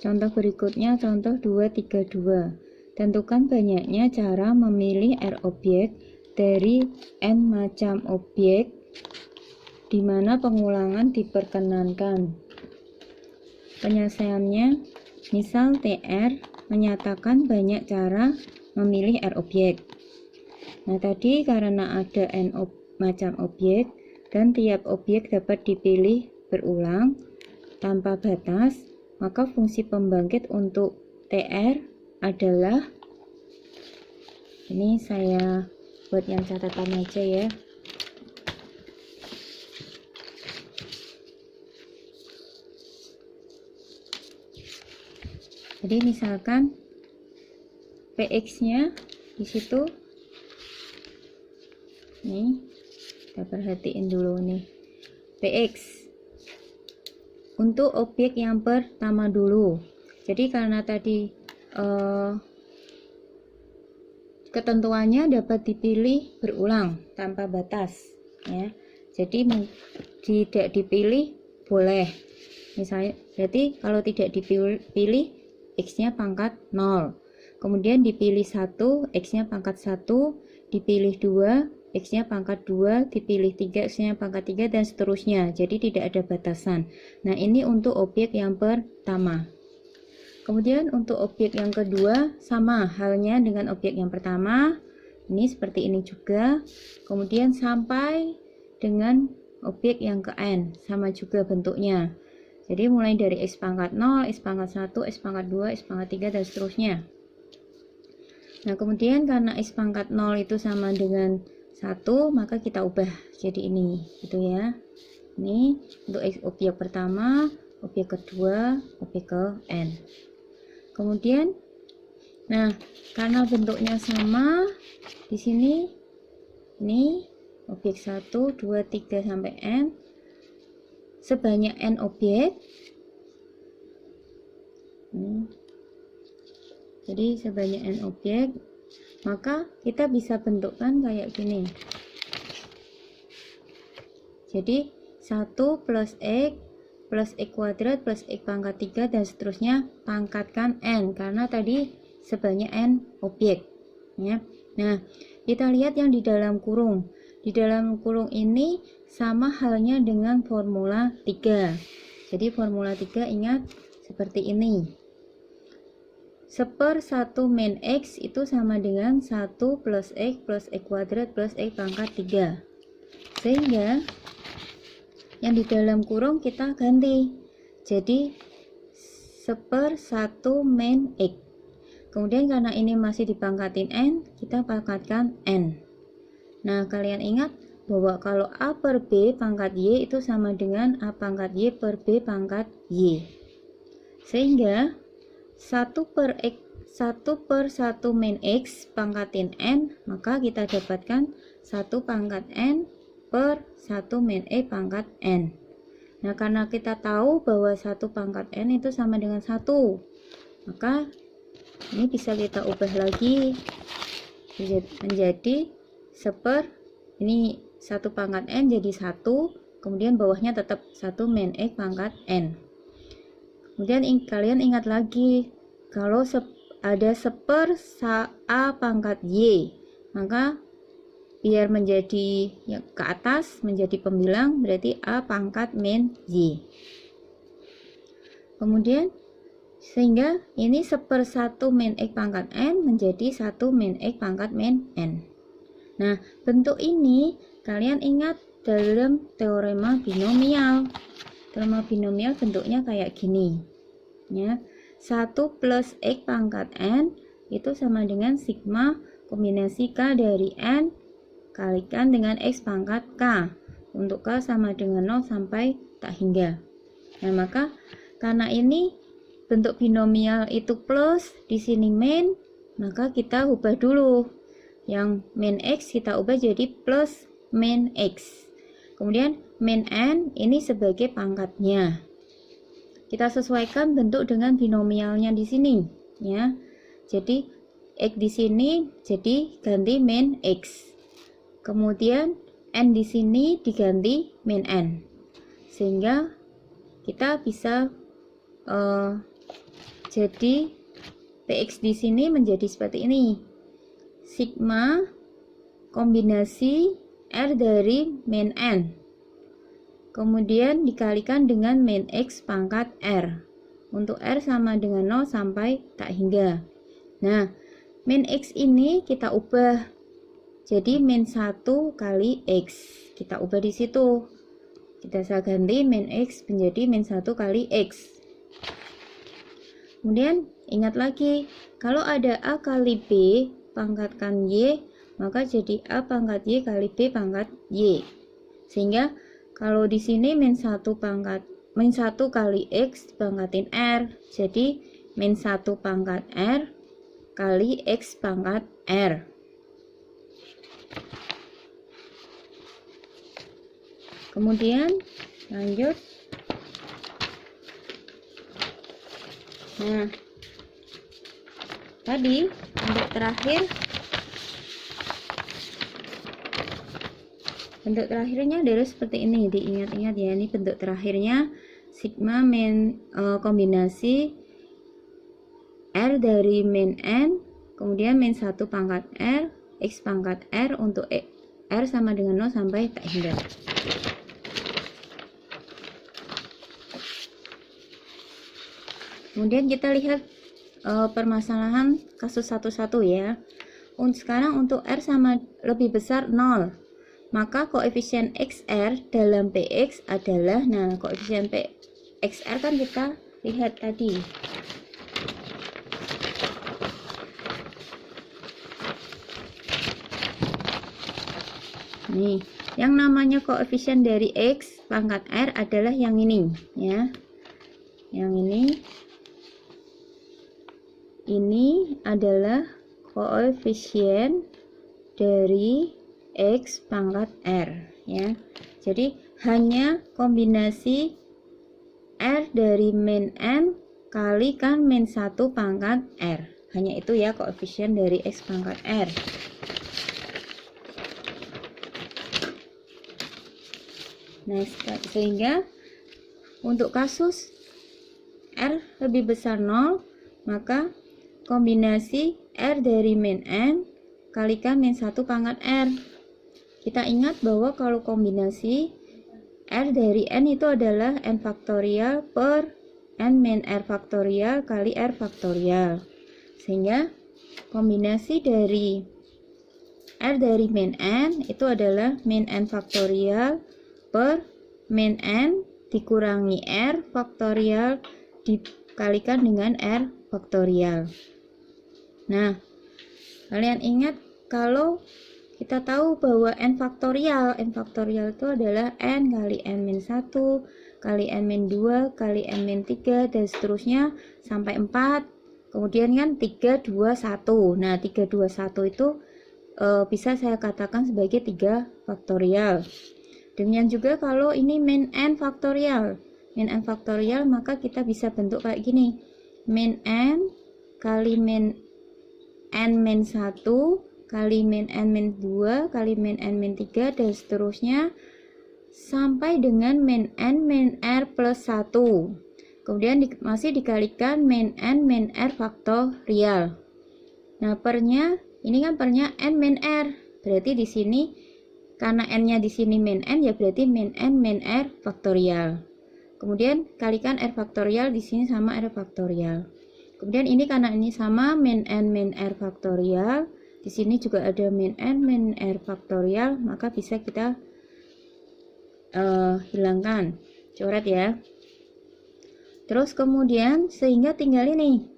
Contoh berikutnya contoh 232. Tentukan banyaknya cara memilih R objek dari N macam objek di mana pengulangan diperkenankan. Penyelesaiannya, misal TR menyatakan banyak cara memilih R objek. Nah, tadi karena ada N macam objek dan tiap objek dapat dipilih berulang tanpa batas, maka fungsi pembangkit untuk TR adalah, ini saya buat yang catatan aja ya. Jadi misalkan PX-nya di situ, nih kita perhatiin dulu nih, PX untuk objek yang pertama dulu. Jadi karena tadi ketentuannya dapat dipilih berulang tanpa batas ya. Jadi tidak dipilih boleh. Misalnya, berarti kalau tidak dipilih X-nya pangkat 0. Kemudian dipilih 1, X-nya pangkat 1, dipilih 2, X-nya pangkat 2, dipilih 3, X-nya pangkat 3, dan seterusnya. Jadi tidak ada batasan. Nah, ini untuk objek yang pertama. Kemudian untuk objek yang kedua, sama halnya dengan objek yang pertama. Ini seperti ini juga. Kemudian sampai dengan objek yang ke N, sama juga bentuknya. Jadi mulai dari X pangkat 0, X pangkat 1, X pangkat 2, X pangkat 3, dan seterusnya. Nah, kemudian karena X pangkat 0 itu sama dengan 1, maka kita ubah jadi ini, gitu ya. Ini untuk objek pertama, objek kedua, objek ke N. Kemudian, nah, karena bentuknya sama, di sini, ini objek 1, 2, 3, sampai N, sebanyak N objek. Jadi sebanyak N objek, maka kita bisa bentukkan kayak gini. Jadi 1 plus X kuadrat plus X pangkat 3 dan seterusnya, pangkatkan N karena tadi sebanyak N objek ya. Nah, kita lihat yang di dalam kurung. Di dalam kurung ini sama halnya dengan formula 3. Jadi formula 3 ingat seperti ini. 1/1 min X itu sama dengan 1 plus X kuadrat plus X pangkat 3. Sehingga yang di dalam kurung kita ganti. Jadi 1/1 min X. Kemudian karena ini masih dipangkatin N, kita pangkatkan N. Nah, kalian ingat bahwa kalau A per B pangkat Y itu sama dengan A pangkat Y per B pangkat Y. Sehingga 1/1 min X pangkatin N, maka kita dapatkan 1 pangkat N per 1 min X pangkat N. Nah, karena kita tahu bahwa 1 pangkat N itu sama dengan 1, maka ini bisa kita ubah lagi menjadi ini 1 pangkat N jadi 1, kemudian bawahnya tetap 1 min X pangkat N. Kemudian kalian ingat lagi, kalau ada 1/A pangkat Y, maka biar menjadi ke atas menjadi pembilang, berarti A pangkat min Y. Kemudian sehingga ini 1/1 min X pangkat N menjadi 1 min X pangkat min N. Nah, bentuk ini kalian ingat dalam teorema binomial. Teorema binomial bentuknya kayak gini. Ya. 1 plus X pangkat N itu sama dengan sigma kombinasi K dari N kalikan dengan X pangkat K. Untuk K sama dengan 0 sampai tak hingga. Nah, maka karena ini bentuk binomial itu plus, di sini min, maka kita ubah dulu. Yang min X kita ubah jadi plus min X. Kemudian min N ini sebagai pangkatnya. Kita sesuaikan bentuk dengan binomialnya di sini ya. Jadi X di sini jadi ganti min X. Kemudian N di sini diganti min N. Sehingga kita bisa Jadi Px di sini menjadi seperti ini. Sigma kombinasi R dari min N. Kemudian dikalikan dengan min X pangkat R. Untuk R sama dengan 0 sampai tak hingga. Nah, min X ini kita ubah. Jadi min 1 kali X. Kita ubah di situ. Kita saya ganti min X menjadi min 1 kali X. Kemudian ingat lagi, kalau ada A kali B pangkatkan Y, maka jadi A pangkat Y kali B pangkat Y. Sehingga kalau di sini min 1 kali X dipangkatin R. Jadi min 1 pangkat R kali X pangkat R. Kemudian lanjut. Nah, tadi bentuk terakhirnya adalah seperti ini. Diingat-ingat ya, ini bentuk terakhirnya sigma min kombinasi R dari min N, kemudian min 1 pangkat R, X pangkat R untuk R sama dengan 0 sampai tak hingga. Kemudian kita lihat permasalahan kasus satu-satu ya. Sekarang untuk R sama lebih besar 0, maka koefisien XR dalam PX adalah, nah koefisien XR kan kita lihat tadi. Nih, yang namanya koefisien dari X pangkat R adalah yang ini ya. Yang ini adalah koefisien dari X pangkat R ya. Jadi hanya kombinasi R dari min N kalikan min 1 pangkat R. Hanya itu ya koefisien dari X pangkat R. Nah, sehingga untuk kasus R lebih besar 0, maka kombinasi R dari min N kalikan min 1 pangkat R. Kita ingat bahwa kalau kombinasi R dari N itu adalah N faktorial per N min R faktorial kali R faktorial. Sehingga kombinasi dari R dari min N itu adalah min N faktorial per min N dikurangi R faktorial dikalikan dengan R faktorial. Nah, kalian ingat kalau kita tahu bahwa N faktorial itu adalah N kali N min 1 kali N min 2 kali N min 3 dan seterusnya sampai 4. Kemudian kan 3, 2, 1. Nah, 3, 2, 1 itu bisa saya katakan sebagai 3 faktorial. Demikian juga kalau ini min N faktorial. Min N faktorial maka kita bisa bentuk kayak gini. Min N kali min N min 1 kali min N min 2 kali min N min 3 dan seterusnya sampai dengan min N min R plus 1. Kemudian masih dikalikan min N min R faktorial. Nah, pernya ini kan pernya N min R. Berarti di sini karena N-nya di sini min N ya berarti min N min R faktorial. Kemudian kalikan R faktorial di sini sama R faktorial. Kemudian ini karena ini sama min N min R faktorial, di sini juga ada min N min R faktorial, maka bisa kita hilangkan, coret ya. Terus kemudian sehingga tinggal ini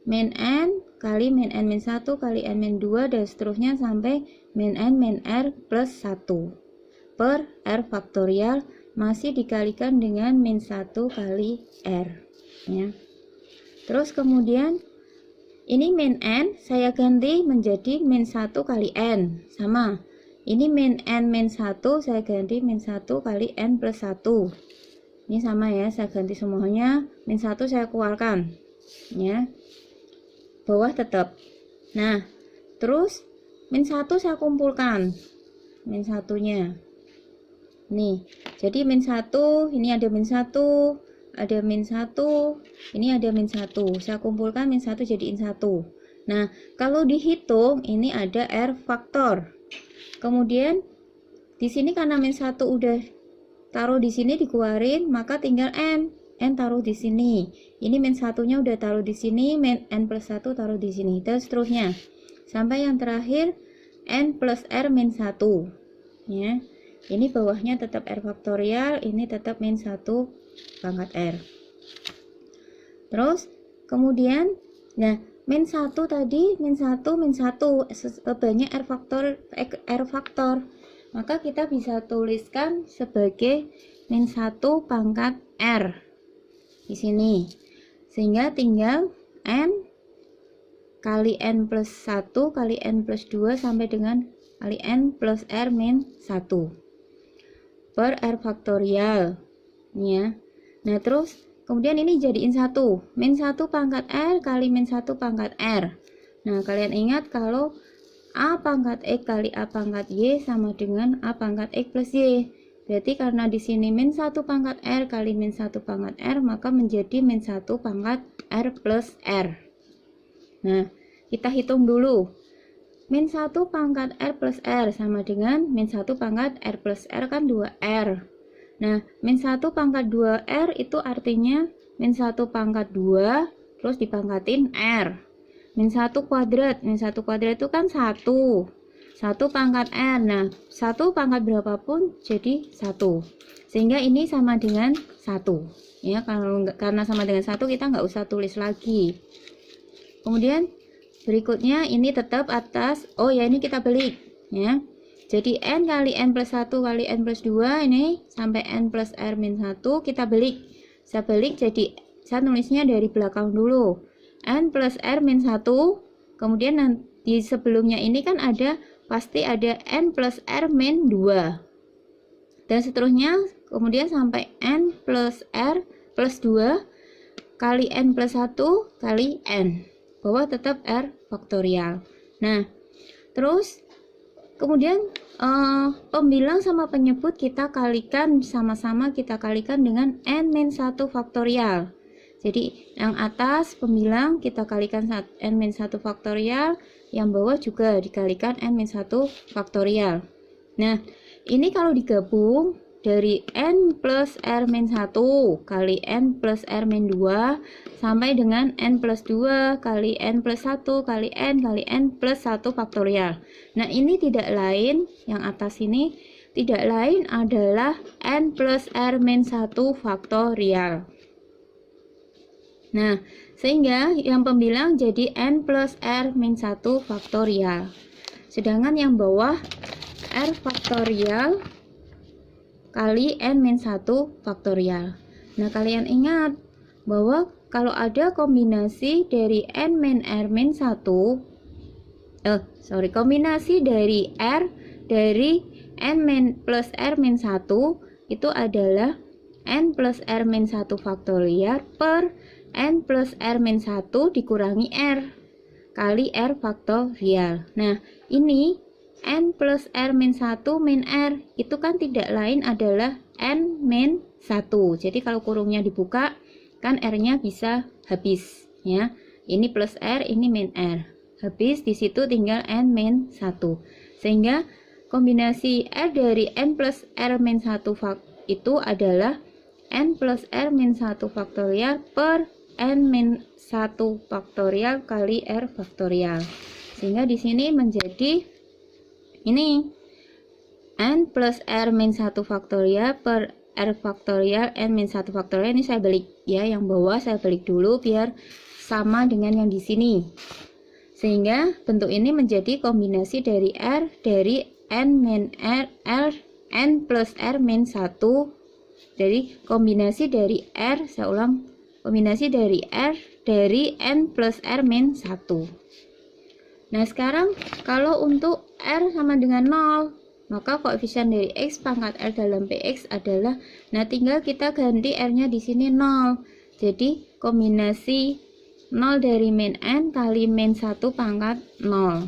min N kali min N min 1 kali N min 2 dan seterusnya sampai min N min R plus 1 per R faktorial masih dikalikan dengan min 1 kali R ya. Terus kemudian ini min N saya ganti menjadi min 1 kali N, sama. Ini min N min 1 saya ganti min 1 kali N plus 1. Ini sama ya, saya ganti semuanya. Min 1 saya keluarkan ya. Bawah tetap. Nah, terus min 1 saya kumpulkan. Min 1-nya. Nih, jadi min 1, ini ada min 1, ada min 1, ini ada min 1. Saya kumpulkan min 1 jadiin 1. Nah, kalau dihitung ini ada R faktor. Kemudian di sini karena min 1 udah taruh di sini dikeluarin, maka tinggal N. N taruh di sini. Ini min 1-nya udah taruh di sini, min N plus 1 taruh di sini. Dan seterusnya. Sampai yang terakhir N plus R min 1. Ya. Ini bawahnya tetap R faktorial, ini tetap min 1 pangkat R. Terus kemudian nah min 1 tadi min 1 banyak R faktor, maka kita bisa tuliskan sebagai min 1 pangkat R di sini, sehingga tinggal N kali N plus 1 kali N plus 2 sampai dengan kali N plus R min 1 per R faktorial ya. Nah terus kemudian ini jadiin 1 min 1 pangkat R kali min 1 pangkat R. Nah kalian ingat kalau A pangkat X kali A pangkat Y sama dengan A pangkat X plus Y. Berarti karena di sini min 1 pangkat R kali min 1 pangkat R, maka menjadi min 1 pangkat R plus R. Nah kita hitung dulu. Min 1 pangkat R plus R sama dengan min 1 pangkat R plus R kan 2R. Nah, min 1 pangkat 2R itu artinya min 1 pangkat 2 terus dipangkatin R. Min 1 kuadrat itu kan 1. 1 pangkat R. Nah, 1 pangkat berapapun jadi 1. Sehingga ini sama dengan 1. Ya, karena sama dengan 1 kita nggak usah tulis lagi. Kemudian berikutnya ini tetap atas, oh ya ini kita balik ya. Jadi N kali N plus 1 kali N plus 2 ini sampai N plus R min 1 kita balik. Saya balik jadi saya nulisnya dari belakang dulu. N plus R min 1, kemudian nanti sebelumnya ini kan pasti ada N plus R min 2. Dan seterusnya kemudian sampai N plus R plus 2 kali N plus 1 kali N. Bawah tetap R faktorial. Nah, terus kemudian pembilang sama penyebut kita kalikan sama-sama, kita kalikan dengan N-1 faktorial. Jadi yang atas pembilang kita kalikan N-1 faktorial, yang bawah juga dikalikan N-1 faktorial. Nah, ini kalau digabung dari N plus R min 1 kali N plus R min 2 sampai dengan N plus 2 kali N plus 1 kali N plus 1 faktorial. Nah ini tidak lain, yang atas ini tidak lain adalah N plus R min 1 faktorial. Nah sehingga yang pembilang jadi N plus R min 1 faktorial. Sedangkan yang bawah R faktorial kali N-1 faktorial. Nah, kalian ingat bahwa kalau ada kombinasi dari N-R-1, kombinasi dari R dari N plus R-1 itu adalah N plus R-1 faktorial per N plus R-1 dikurangi R kali R faktorial. Nah, ini N plus R min 1 min R itu kan tidak lain adalah N min 1. Jadi kalau kurungnya dibuka kan R-nya bisa habis ya. Ini plus R, ini min R. Habis di situ tinggal N min 1. Sehingga kombinasi R dari N plus R min 1 itu adalah N plus R min 1 faktorial per N min 1 faktorial kali R faktorial. Sehingga di sini menjadi ini N plus R min 1 faktorial per R faktorial N min 1 faktorial. Ini saya balik ya, yang bawah saya balik dulu biar sama dengan yang di sini. Sehingga bentuk ini menjadi kombinasi dari R dari N min R N plus R min 1. Jadi kombinasi dari R, saya ulang, kombinasi dari R dari N plus R min 1. Nah sekarang kalau untuk R sama dengan 0, maka koefisien dari X pangkat R dalam PX adalah, nah tinggal kita ganti R-nya di sini 0. Jadi kombinasi 0 dari min N kali min 1 pangkat 0.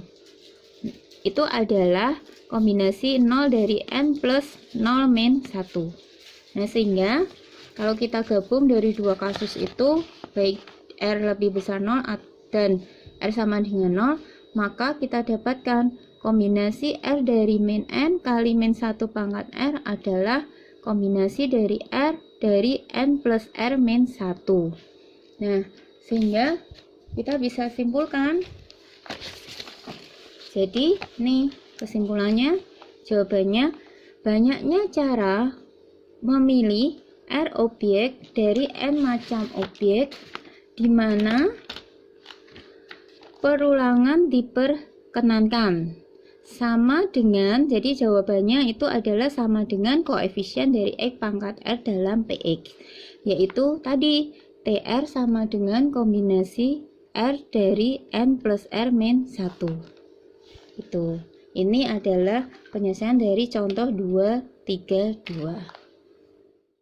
Itu adalah kombinasi 0 dari N plus 0 min 1. Nah sehingga Kalau kita gabung dari dua kasus itu, baik R lebih besar 0 dan R sama dengan 0, maka kita dapatkan kombinasi R dari min N kali min 1 pangkat R adalah kombinasi dari R dari N plus R min 1. Nah, sehingga kita bisa simpulkan. Jadi, nih kesimpulannya, jawabannya banyaknya cara memilih R objek dari N macam objek di mana perulangan diperkenankan. Sama dengan, jadi jawabannya itu adalah sama dengan koefisien dari X pangkat R dalam Px, yaitu tadi TR sama dengan kombinasi R dari N plus R min 1. Itu. Ini adalah penyelesaian dari contoh 2, 3, 2.